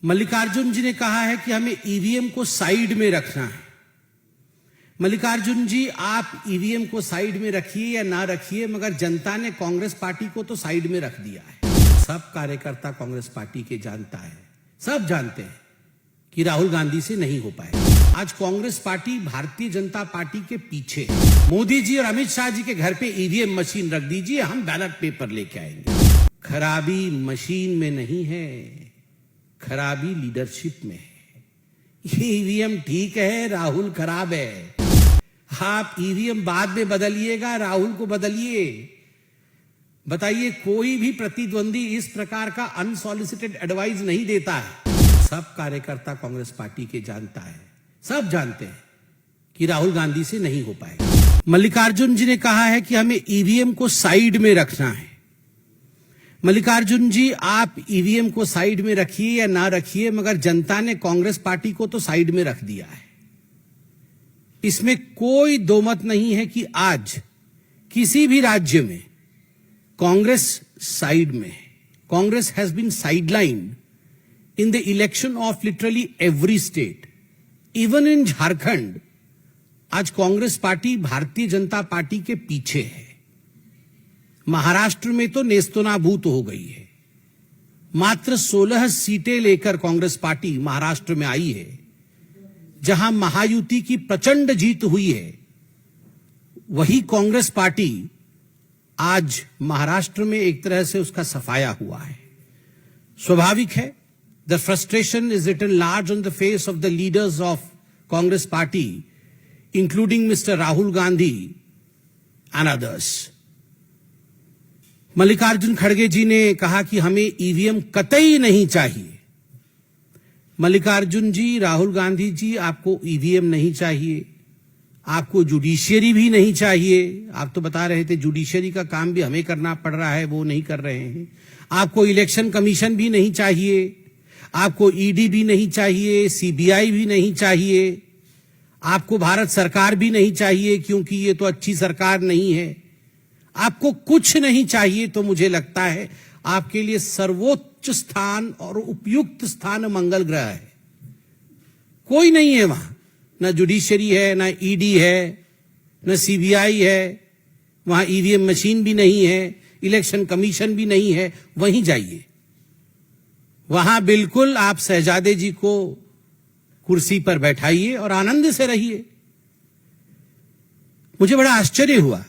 मल्लिकार्जुन जी ने कहा है कि हमें ईवीएम को साइड में रखना है। मल्लिकार्जुन जी, आप ईवीएम को साइड में रखिए या ना रखिए, मगर जनता ने कांग्रेस पार्टी को तो साइड में रख दिया है। सब कार्यकर्ता कांग्रेस पार्टी के जानता है, सब जानते हैं कि राहुल गांधी से नहीं हो पाए। आज कांग्रेस पार्टी भारतीय जनता पार्टी के पीछे। मोदी जी और अमित शाह जी के घर पे ईवीएम मशीन रख दीजिए, हम बैलेट पेपर लेके आएंगे। खराबी मशीन में नहीं है, खराबी लीडरशिप में है। ये ईवीएम ठीक है, राहुल खराब है। आप ईवीएम बाद में बदलिएगा, राहुल को बदलिए। बताइए, कोई भी प्रतिद्वंदी इस प्रकार का अनसॉलिसिटेड एडवाइस नहीं देता है। सब कार्यकर्ता कांग्रेस पार्टी के जानता है, सब जानते हैं कि राहुल गांधी से नहीं हो पाएगा। मल्लिकार्जुन जी ने कहा है कि हमें ईवीएम को साइड में रखना है। मल्लिकार्जुन जी, आप ईवीएम को साइड में रखिए या ना रखिए, मगर जनता ने कांग्रेस पार्टी को तो साइड में रख दिया है। इसमें कोई दो मत नहीं है कि आज किसी भी राज्य में कांग्रेस साइड में है। Congress has been sidelined in the election of literally every state, even in Jharkhand. आज कांग्रेस पार्टी भारतीय जनता पार्टी के पीछे है। महाराष्ट्र में तो नेस्तनाबूत हो गई है। मात्र 16 सीटें लेकर कांग्रेस पार्टी महाराष्ट्र में आई है, जहां महायुति की प्रचंड जीत हुई है। वही कांग्रेस पार्टी आज महाराष्ट्र में एक तरह से उसका सफाया हुआ है। स्वाभाविक है, the frustration is written large on the face of the leaders of Congress party, including Mr. Rahul Gandhi and others. Mallikarjun खड़गे जी ने कहा कि हमें ईवीएम कतई नहीं चाहिए। मल्लिकार्जुन जी, राहुल गांधी जी, आपको ईवीएम नहीं चाहिए, आपको जुडिशियरी भी नहीं चाहिए। आप तो बता रहे थे जुडिशियरी का काम भी हमें करना पड़ रहा है, वो नहीं कर रहे हैं। आपको इलेक्शन कमीशन भी नहीं चाहिए, आपको ईडी भी नहीं चाहिए, सीबीआई भी नहीं चाहिए, आपको भारत सरकार भी नहीं चाहिए, क्योंकि ये तो अच्छी सरकार नहीं है। आपको कुछ नहीं चाहिए, तो मुझे लगता है आपके लिए सर्वोच्च स्थान और उपयुक्त स्थान मंगल ग्रह है। कोई नहीं है वहां, ना जुडिशरी है, ना ईडी है, ना सीबीआई है, वहां ईवीएम मशीन भी नहीं है, इलेक्शन कमीशन भी नहीं है। वहीं जाइए, वहां बिल्कुल आप शहजादे जी को कुर्सी पर बैठाइए और आनंद से रहिए। मुझे बड़ा आश्चर्य हुआ,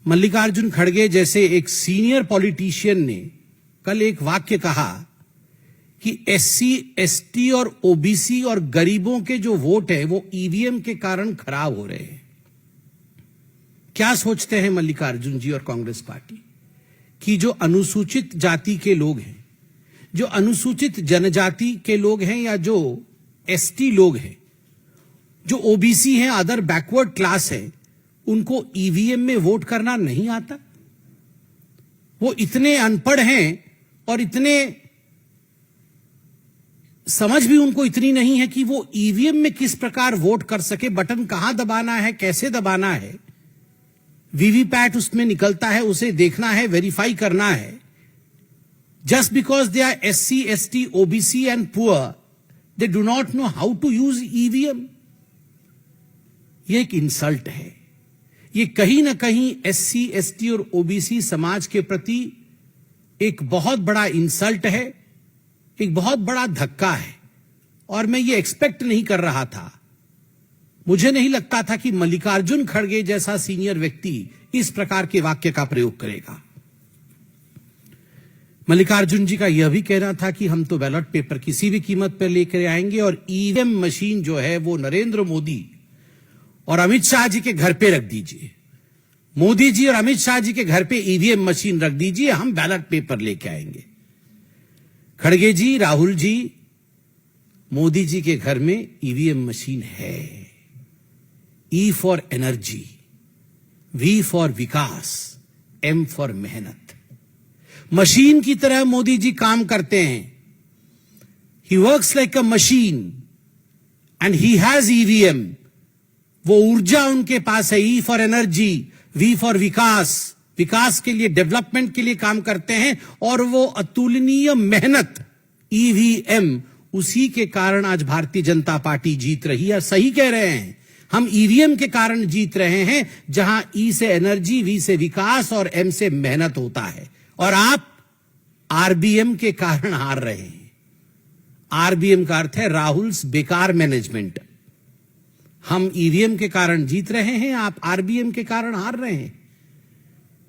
मल्लिकार्जुन खड़गे जैसे एक सीनियर पॉलिटिशियन ने कल एक वाक्य कहा कि एससी, एसटी और ओबीसी और गरीबों के जो वोट है वो ईवीएम के कारण खराब हो रहे हैं। क्या सोचते हैं मल्लिकार्जुन जी और कांग्रेस पार्टी कि जो अनुसूचित जाति के लोग हैं, जो अनुसूचित जनजाति के लोग हैं, या जो एसटी लोग हैं, जो ओबीसी हैं, अदर बैकवर्ड क्लास है, उनको ईवीएम में वोट करना नहीं आता? वो इतने अनपढ़ हैं और इतने समझ भी उनको इतनी नहीं है कि वो ईवीएम में किस प्रकार वोट कर सके, बटन कहां दबाना है, कैसे दबाना है, वीवीपैट उसमें निकलता है, उसे देखना है, वेरीफाई करना है। Just because they are SC, ST, OBC and poor, they do not know how to use EVM. ये एक इंसल्ट है। ये कहीं ना कहीं SC, ST और OBC समाज के प्रति एक बहुत बड़ा इंसल्ट है, एक बहुत बड़ा धक्का है। और मैं ये एक्सपेक्ट नहीं कर रहा था, मुझे नहीं लगता था कि मल्लिकार्जुन खड़गे जैसा सीनियर व्यक्ति इस प्रकार के वाक्य का प्रयोग करेगा। मल्लिकार्जुन जी का यह भी कहना था कि हम तो बैलेट पेपर किसी भी कीमत पर लेकर आएंगे, और ईवीएम मशीन जो है वो नरेंद्र मोदी और अमित शाह जी के घर पे रख दीजिए। मोदी जी और अमित शाह जी के घर पे ईवीएम मशीन रख दीजिए, हम बैलेट पेपर लेके आएंगे। खड़गे जी, राहुल जी, मोदी जी के घर में ईवीएम मशीन है। E for energy, V for विकास, एम फॉर मेहनत। मशीन की तरह मोदी जी काम करते हैं। He works like a machine and he has EVM. वो ऊर्जा उनके पास है। E for energy, V for विकास, विकास के लिए, डेवलपमेंट के लिए काम करते हैं। और वो अतुलनीय मेहनत ईवीएम, उसी के कारण आज भारतीय जनता पार्टी जीत रही है। सही कह रहे हैं, हम ईवीएम के कारण जीत रहे हैं, जहां ई से एनर्जी, वी से विकास और एम से मेहनत होता है, और आप आरबीएम के कारण हार रहे हैं। आरबीएम का अर्थ है राहुल्स बेकार मैनेजमेंट। हम ईवीएम के कारण जीत रहे हैं, आप आरबीएम के कारण हार रहे हैं।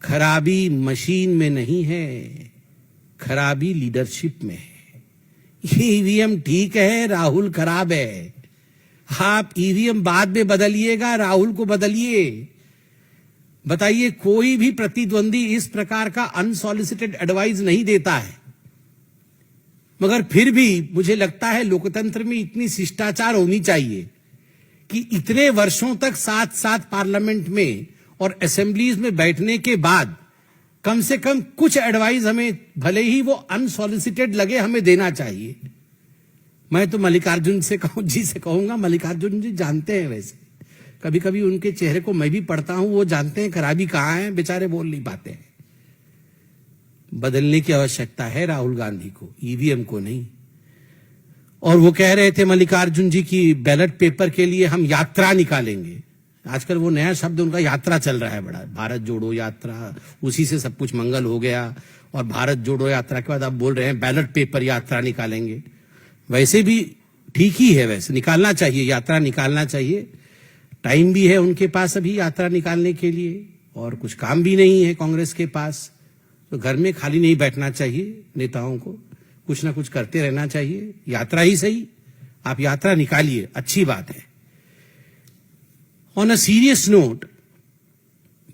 खराबी मशीन में नहीं है, खराबी लीडरशिप में है। ईवीएम ठीक है, राहुल खराब है। आप ईवीएम बाद में बदलिएगा, राहुल को बदलिए। बताइए, कोई भी प्रतिद्वंदी इस प्रकार का अनसॉलिसिटेड एडवाइस नहीं देता है, मगर फिर भी मुझे लगता है लोकतंत्र में इतनी शिष्टाचार होनी चाहिए कि इतने वर्षों तक साथ साथ पार्लियामेंट में और असेंबलीज में बैठने के बाद कम से कम कुछ एडवाइस हमें, भले ही वो अनसॉलिसिटेड लगे, हमें देना चाहिए। मैं तो मल्लिकार्जुन से कहूंगा, मल्लिकार्जुन जी जानते हैं, वैसे कभी कभी उनके चेहरे को मैं भी पढ़ता हूं, वो जानते हैं खराबी कहां है, बेचारे बोल नहीं पाते हैं। बदलने की आवश्यकता है राहुल गांधी को, ईवीएम को नहीं। और वो कह रहे थे मल्लिकार्जुन जी की बैलेट पेपर के लिए हम यात्रा निकालेंगे। आजकल वो नया शब्द उनका यात्रा चल रहा है बड़ा, भारत जोड़ो यात्रा, उसी से सब कुछ मंगल हो गया। और भारत जोड़ो यात्रा के बाद आप बोल रहे हैं बैलेट पेपर यात्रा निकालेंगे। वैसे भी ठीक ही है, वैसे निकालना चाहिए, यात्रा निकालना चाहिए। टाइम भी है उनके पास अभी यात्रा निकालने के लिए, और कुछ काम भी नहीं है कांग्रेस के पास। तो घर में खाली नहीं बैठना चाहिए, नेताओं को कुछ ना कुछ करते रहना चाहिए। यात्रा ही सही, आप यात्रा निकालिए, अच्छी बात है। ऑन अ सीरियस नोट,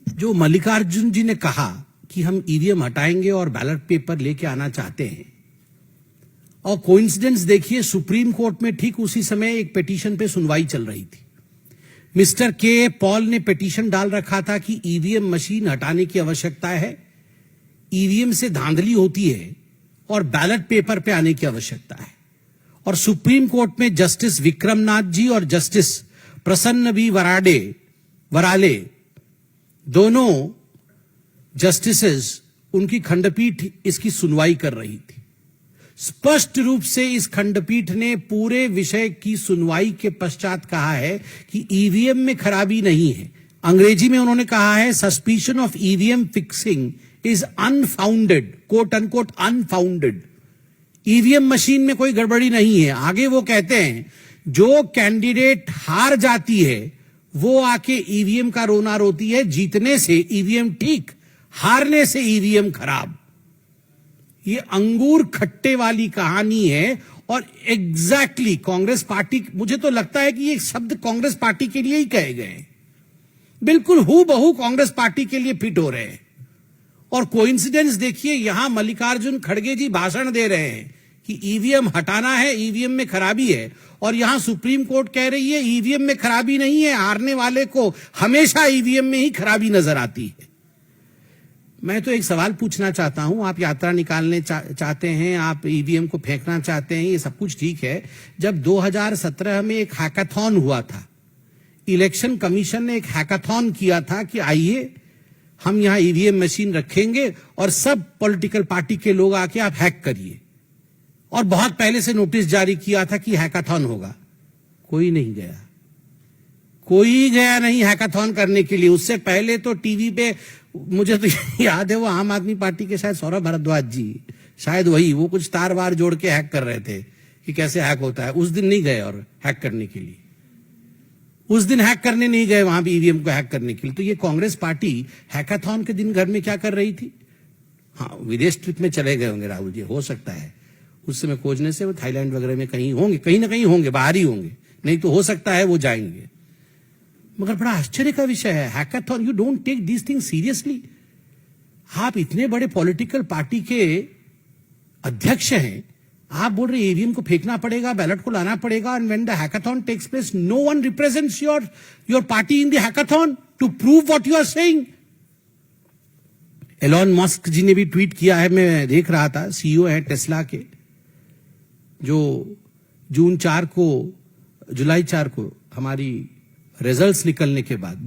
जो मल्लिकार्जुन जी ने कहा कि हम ईवीएम हटाएंगे और बैलेट पेपर लेके आना चाहते हैं, और कोइंसिडेंस देखिए, सुप्रीम कोर्ट में ठीक उसी समय एक पिटीशन पे सुनवाई चल रही थी। मिस्टर के पॉल ने पिटीशन डाल रखा था कि ईवीएम मशीन हटाने की आवश्यकता है, ईवीएम से धांधली होती है और बैलेट पेपर पे आने की आवश्यकता है। और सुप्रीम कोर्ट में जस्टिस विक्रमनाथ जी और जस्टिस प्रसन्न बी वराले, दोनों जस्टिसेस, उनकी खंडपीठ इसकी सुनवाई कर रही थी। स्पष्ट रूप से इस खंडपीठ ने पूरे विषय की सुनवाई के पश्चात कहा है कि ईवीएम में खराबी नहीं है। अंग्रेजी में उन्होंने कहा है, suspicion of EVM fixing is unfounded, quote unquote unfounded. EVM machine में कोई गड़बड़ी नहीं है। आगे वो कहते हैं, जो कैंडिडेट हार जाती है वो आके ईवीएम का रोना रोती है, जीतने से ईवीएम ठीक, हारने से ईवीएम खराब। ये अंगूर खट्टे वाली कहानी है। और एग्जैक्टली कांग्रेस पार्टी, मुझे तो लगता है कि ये शब्द कांग्रेस पार्टी के लिए ही कहे गए, बिल्कुल हूबहू कांग्रेस पार्टी के लिए फिट हो रहे हैं। और कोइंसिडेंस देखिए, यहां मल्लिकार्जुन खड़गे जी भाषण दे रहे हैं कि ईवीएम हटाना है, ईवीएम में खराबी है, और यहां सुप्रीम कोर्ट कह रही है ईवीएम में खराबी नहीं है, हारने वाले को हमेशा ईवीएम में ही खराबी नजर आती है। मैं तो एक सवाल पूछना चाहता हूं, आप यात्रा निकालने चाहते हैं, आप ईवीएम को फेंकना चाहते हैं, ये सब कुछ ठीक है। जब 2017 में एक हैकाथॉन हुआ था, इलेक्शन कमीशन ने एक हैकाथॉन किया था कि आइए हम यहां ईवीएम मशीन रखेंगे और सब पॉलिटिकल पार्टी के लोग आके आप हैक करिए, और बहुत पहले से नोटिस जारी किया था कि हैकाथॉन होगा। कोई नहीं गया, कोई गया नहीं हैकाथॉन करने के लिए। उससे पहले तो टीवी पे, मुझे तो याद है, वो आम आदमी पार्टी के शायद सौरभ भारद्वाज जी, शायद वही, वो कुछ तार वार जोड़ के हैक कर रहे थे कि कैसे हैक होता है। उस दिन नहीं गए और हैक करने के लिए, उस दिन हैक करने नहीं गए वहां भी ईवीएम को हैक करने के लिए। तो ये कांग्रेस पार्टी हैकाथॉन के दिन घर में क्या कर रही थी? हाँ, विदेश ट्रिप में चले गए होंगे राहुल जी, हो सकता है उस समय खोजने से वो थाईलैंड वगैरह में कहीं होंगे, कहीं ना कहीं होंगे, बाहर ही होंगे, नहीं तो हो सकता है वो जाएंगे। मगर बड़ा आश्चर्य का विषय है, hackathon, you don't take this thing seriously. आप इतने बड़े पॉलिटिकल पार्टी के अध्यक्ष हैं, आप बोल रहे ईवीएम को फेंकना पड़ेगा, बैलेट को लाना पड़ेगा, and when the hackathon takes place no one represents your party in the hackathon to prove what you are saying. Elon Musk ji ने भी ट्वीट किया है, मैं देख रहा था, सीईओ है टेस्ला के, जो जुलाई 4 को हमारी रिजल्ट्स निकलने के बाद,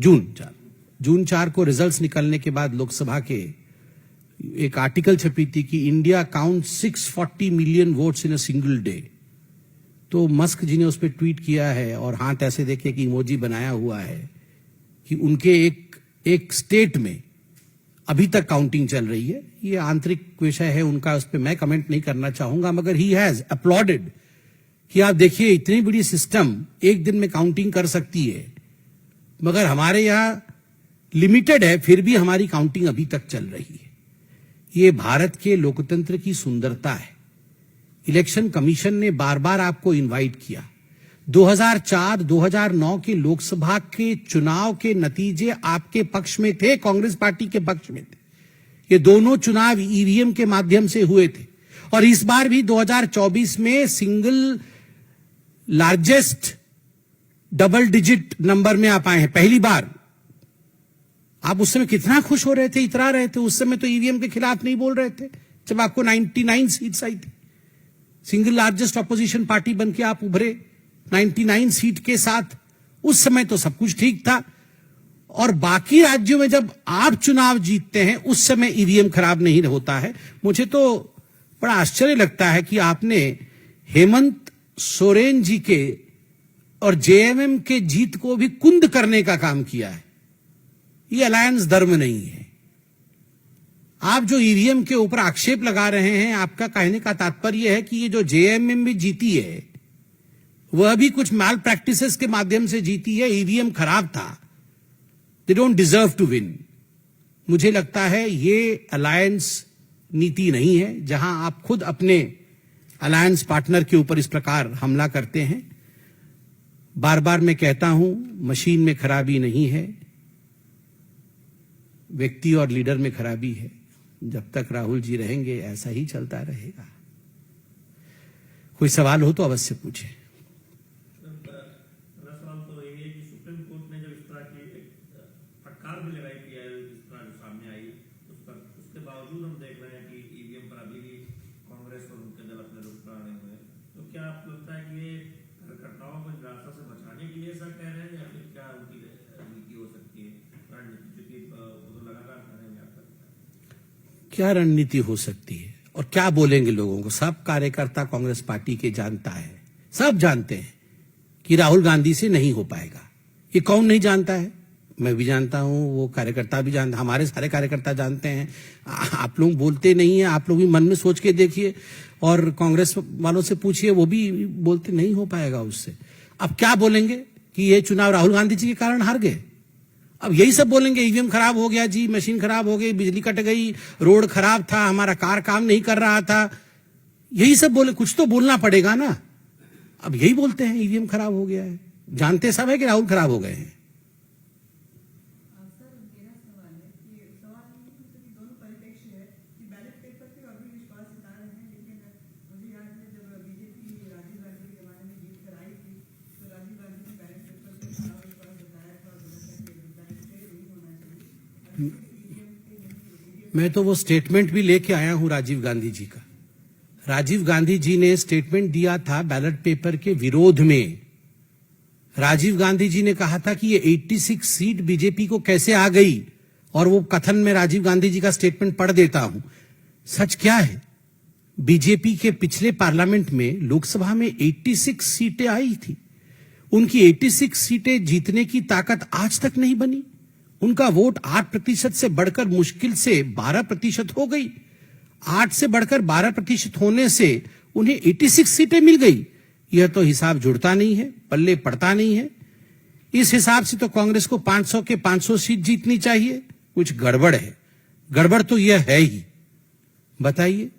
जून 4 को रिजल्ट्स निकलने के बाद लोकसभा के एक आर्टिकल छपी थी कि India count 640 million votes in a single day. तो मस्क जी ने उस पर ट्वीट किया है और हाथ ऐसे देखे कि इमोजी बनाया हुआ है कि उनके एक स्टेट में अभी तक काउंटिंग चल रही है। ये आंतरिक विषय है उनका, उस पर मैं कमेंट नहीं करना चाहूंगा, मगर ही हैज अपलॉडेड कि आप देखिए इतनी बड़ी सिस्टम एक दिन में काउंटिंग कर सकती है, मगर हमारे यहां लिमिटेड है, फिर भी हमारी काउंटिंग अभी तक चल रही है। ये भारत के लोकतंत्र की सुंदरता है। इलेक्शन कमीशन ने बार बार आपको इनवाइट किया। 2004-2009 के लोकसभा के चुनाव के नतीजे आपके पक्ष में थे, कांग्रेस पार्टी के पक्ष में थे। ये दोनों चुनाव ईवीएम के माध्यम से हुए थे और इस बार भी 2024 में single largest double digit number में आप आए हैं पहली बार। आप उस समय कितना खुश हो रहे थे, इतरा रहे थे। उस समय तो ईवीएम के खिलाफ नहीं बोल रहे थे जब आपको 99 सीट्स आई थी। सिंगल लार्जेस्ट ऑपोजिशन पार्टी बन के आप उभरे 99 सीट के साथ। उस समय तो सब कुछ ठीक था। और बाकी राज्यों में जब आप चुनाव जीतते हैं उस समय ईवीएम खराब नहीं होता है। मुझे तो बड़ा आश्चर्य लगता है कि आपने हेमंत सोरेन जी के और जेएमएम के जीत को भी कुंद करने का काम किया है। ये अलायंस धर्म नहीं है। आप जो ईवीएम के ऊपर आक्षेप लगा रहे हैं, आपका कहने का तात्पर्य है कि ये जो जेएमएम भी जीती है वह भी कुछ माल प्रैक्टिसेस के माध्यम से जीती है, ईवीएम खराब था, they don't deserve to win. मुझे लगता है ये अलायंस नीति नहीं है, जहां आप खुद अपने अलायंस पार्टनर के ऊपर इस प्रकार हमला करते हैं। बार बार मैं कहता हूं, मशीन में खराबी नहीं है, व्यक्ति और लीडर में खराबी है। जब तक राहुल जी रहेंगे ऐसा ही चलता रहेगा। कोई सवाल हो तो अवश्य पूछें। सवाल तो ये है कि सुप्रीम कोर्ट ने जब इस तरह की फटकार भी लगाई थी, इस तरह जो सामने आई, उसके बावजूद हम देख रहे हैं कि ईवीएम पर अभी भी कांग्रेस और उनके दल अपने रुख पर अड़े हुए हैं। तो क्या आपको लगता है कि ये घटनाओं को निराशा से बचाने के लिए ऐसा कह रहे हैं या फिर क्या उनकी नीति हो सकती है, रणनीति, जो वो लगातार कर रहे हैं? क्या रणनीति हो सकती है और क्या बोलेंगे लोगों को? सब कार्यकर्ता कांग्रेस पार्टी के जानता है, सब जानते हैं कि राहुल गांधी से नहीं हो पाएगा। ये कौन नहीं जानता है? मैं भी जानता हूं, वो कार्यकर्ता भी जानता, हमारे सारे कार्यकर्ता जानते हैं। आप लोग बोलते नहीं है, आप लोग भी मन में सोच के देखिए और कांग्रेस वालों से पूछिए, वो भी बोलते नहीं हो पाएगा उससे। अब क्या बोलेंगे कि ये चुनाव राहुल गांधी जी के कारण हार गए? अब यही सब बोलेंगे, ईवीएम खराब हो गया जी, मशीन खराब हो गई, बिजली कट गई, रोड खराब था, हमारा कार काम नहीं कर रहा था। यही सब बोले, कुछ तो बोलना पड़ेगा ना। अब यही बोलते हैं ईवीएम खराब हो गया है, जानते सब है कि राहुल खराब हो गए हैं। मैं तो वो स्टेटमेंट भी लेके आया हूं राजीव गांधी जी का। राजीव गांधी जी ने स्टेटमेंट दिया था बैलेट पेपर के विरोध में। राजीव गांधी जी ने कहा था कि ये 86 सीट बीजेपी को कैसे आ गई, और वो कथन में राजीव गांधी जी का स्टेटमेंट पढ़ देता हूं। सच क्या है? बीजेपी के पिछले पार्लियामेंट में लोकसभा में 86 सीटें आई थी। उनकी 86 सीटें जीतने की ताकत आज तक नहीं बनी। उनका वोट 8% से बढ़कर मुश्किल से 12% हो गई। 8 से बढ़कर 12% होने से उन्हें 86 सीटें मिल गई। यह तो हिसाब जुड़ता नहीं है, पल्ले पड़ता नहीं है। इस हिसाब से तो कांग्रेस को 500 के 500 सीट जीतनी चाहिए। कुछ गड़बड़ है। गड़बड़ तो यह है ही। बताइए,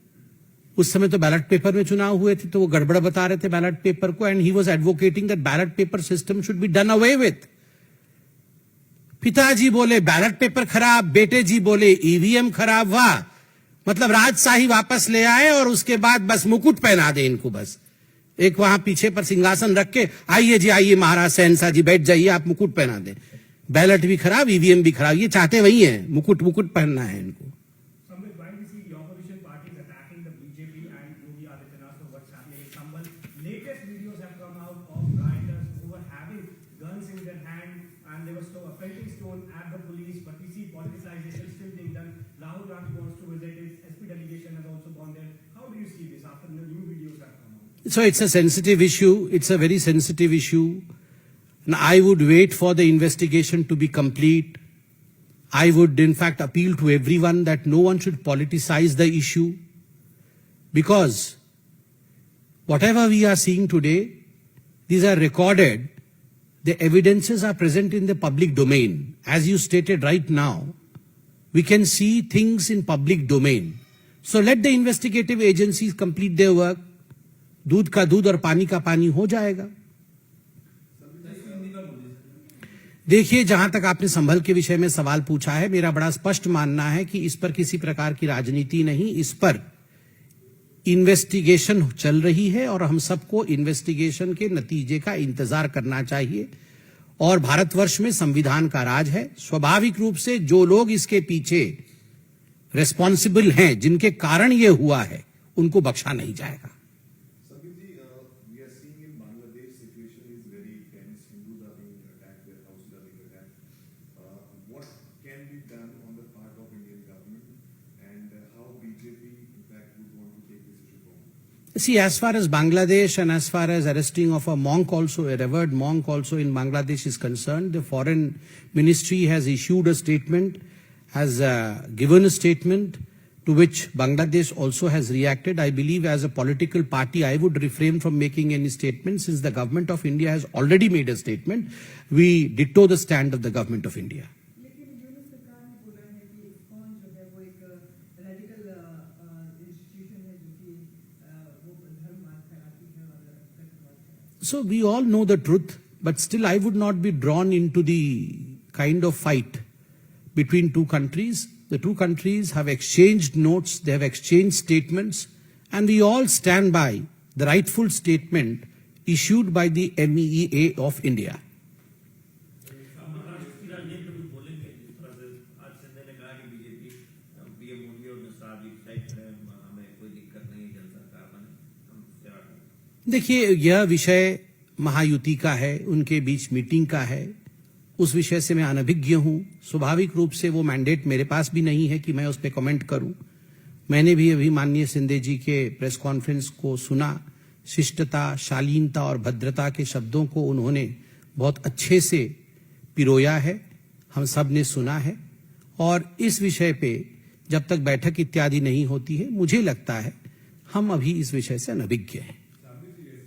उस समय तो बैलेट पेपर में चुनाव हुए थे तो वो गड़बड़ बता रहे थे बैलेट पेपर को, and he was advocating that ballot paper system should be done away with. पिताजी बोले बैलेट पेपर खराब, बेटे जी बोले ईवीएम खराब। वाह, मतलब राजशाही वापस ले आए और उसके बाद बस मुकुट पहना दे इनको। बस एक वहां पीछे पर सिंहासन रख के, आइए जी आइए महाराज शहंशाह जी बैठ जाइए, आप मुकुट पहना दे। बैलेट भी खराब, ईवीएम भी खराब, ये चाहते वही है, मुकुट मुकुट पहनना है इनको। and there was a fighting stone at the police, but we see politicization still being done. Rahul Gandhi wants to visit, his SP delegation has also gone there. How do you see this after the new videos have come out? So it's a sensitive issue. It's a very sensitive issue. And I would wait for the investigation to be complete. I would, in fact, appeal to everyone that no one should politicize the issue, because whatever we are seeing today, these are recorded. The evidences are present in the public domain. As you stated right now, we can see things in public domain. So let the investigative agencies complete their work. दूध का दूध और पानी का पानी हो जाएगा. देखिए, जहां तक आपने संभल के विषय में सवाल पूछा है, मेरा बड़ा स्पष्ट मानना है कि इस पर किसी प्रकार की राजनीति नहीं, इस पर इन्वेस्टिगेशन चल रही है और हम सबको इन्वेस्टिगेशन के नतीजे का इंतजार करना चाहिए. और भारतवर्ष में संविधान का राज है. स्वाभाविक रूप से जो लोग इसके पीछे रिस्पॉन्सिबल हैं, जिनके कारण ये हुआ है, उनको बख्शा नहीं जाएगा. We are seeing in Bangladesh situation is very tense. Hindus are being attacked, their houses are being attacked. What can be done on the part of Indian government, and how BJP in fact would want to take this issue forward? See, as far as Bangladesh and as far as arresting of a monk also, a revered monk also in Bangladesh is concerned, the foreign ministry has issued a statement, has given a statement to which Bangladesh also has reacted. I believe as a political party, I would refrain from making any statement since the government of India has already made a statement. We ditto the stand of the government of India. लेकिन यूनुस सरकार ने बोला है कि ISKCON जो है वो एक रेडिकल इंस्टीट्यूशन है जो कि वो धर्मवाद फैलाती है और कट्टरवाद फैलाती है. So we all know the truth, but still I would not be drawn into the kind of fight between two countries. The two countries have exchanged notes, they have exchanged statements, and we all stand by the rightful statement issued by the MEEA of India. Maharashtra की राजनीति में कुछ बोलेंगे जिस तरह से आज संजय ने कहा कि बीजेपी पीएम मोदी और नसराज एक साइड पर है, हमें कोई दिक्कत नहीं, जन सरकार बने, हम सेवा करें. देखिए, यह विषय महायुति का है, उनके बीच मीटिंग का है. उस विषय से मैं अनभिज्ञ हूं. स्वाभाविक रूप से वो मैंडेट मेरे पास भी नहीं है कि मैं उस पर कमेंट करूं. मैंने भी अभी माननीय सिंधे जी के प्रेस कॉन्फ्रेंस को सुना. शिष्टता, शालीनता और भद्रता के शब्दों को उन्होंने बहुत अच्छे से पिरोया है, हम सब ने सुना है. और इस विषय पे जब तक बैठक इत्यादि नहीं होती है, मुझे लगता है हम अभी इस विषय से अनभिज्ञ हैं.